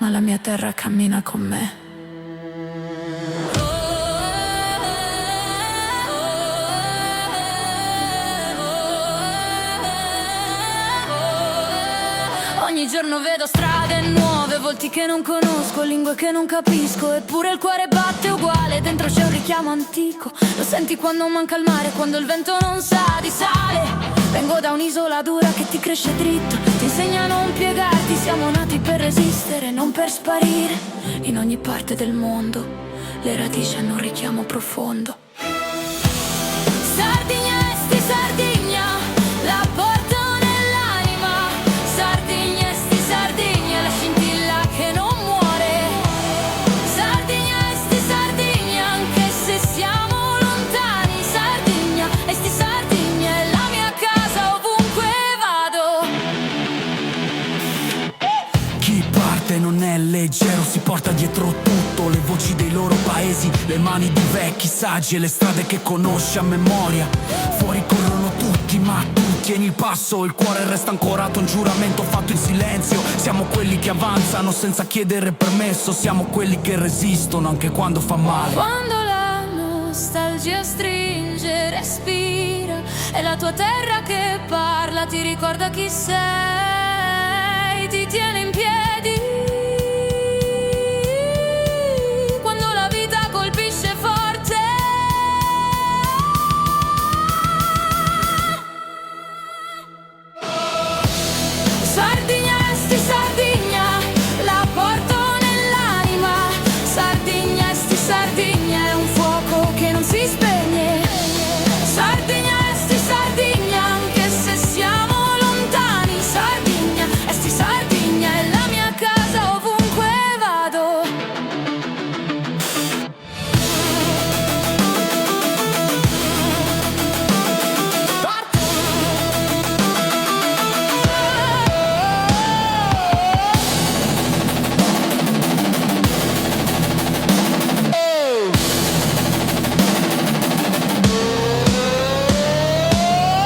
ma la mia terra cammina con me. Ogni giorno vedo strade nuove, volti che non conosco, lingue che non capisco, eppure il cuore batte uguale, dentro c'è un richiamo antico. Lo senti quando manca il mare, quando il vento non sa di sale. Vengo da un'isola dura che ti cresce dritto, ti insegna a non piegarti, siamo nati per resistere, non per sparire. In ogni parte del mondo le radici hanno un richiamo profondo. Sardigna, esti Sardigna, la porto nell'anima. Sardigna, esti Sardigna, la scintilla che non muore. Sardigna, esti Sardigna, anche se siamo lontani. Sardigna, esti Sardigna, è la mia casa ovunque vado. Chi parte non è leggero, si porta dietro tutto, le voci dei loro paesi, le mani di vecchi saggi e le strade che conosce a memoria. Fuori corrono tutti, ma tu tieni il passo, il cuore resta ancorato, un giuramento fatto in silenzio. Siamo quelli che avanzano senza chiedere permesso, siamo quelli che resistono anche quando fa male. Quando la nostalgia stringe, respira, è la tua terra che parla, ti ricorda chi sei, ti tiene in piedi. Quando la vita colpisce forte. Sardigna, esti Sardigna, la porto nell'anima. Sardigna, esti Sardigna, è un fuoco che non si spegne. Sardigna, esti Sardigna, anche se siamo lontani. Sardigna, esti Sardigna, è la mia casa ovunque vado.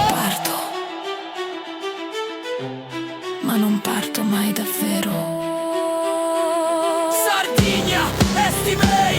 Parto, ma non parto mai davvero. Sardigna, esti bei,